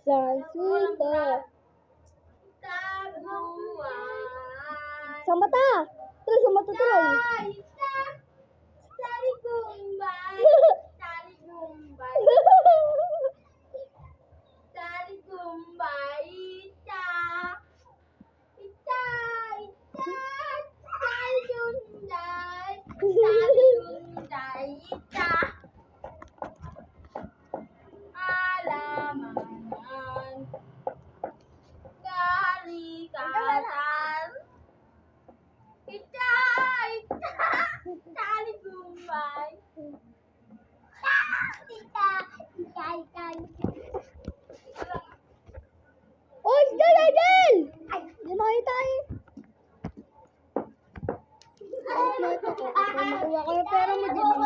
Salsita. Taguan. Sa mata. Tuloy, sa mata tuloy. Tali gumbay. Tali gumbay. Tali gumbay. Ita. Ita. Ita. Tali dunday. Tali dunday. Ita. Alamanan. Kalikatan. Ita. Ita. Tali gumbay. Ita. Ita. Ita. Oy, Idol, Idol! Hindi makita eh. Makuha ko yung pera mo din.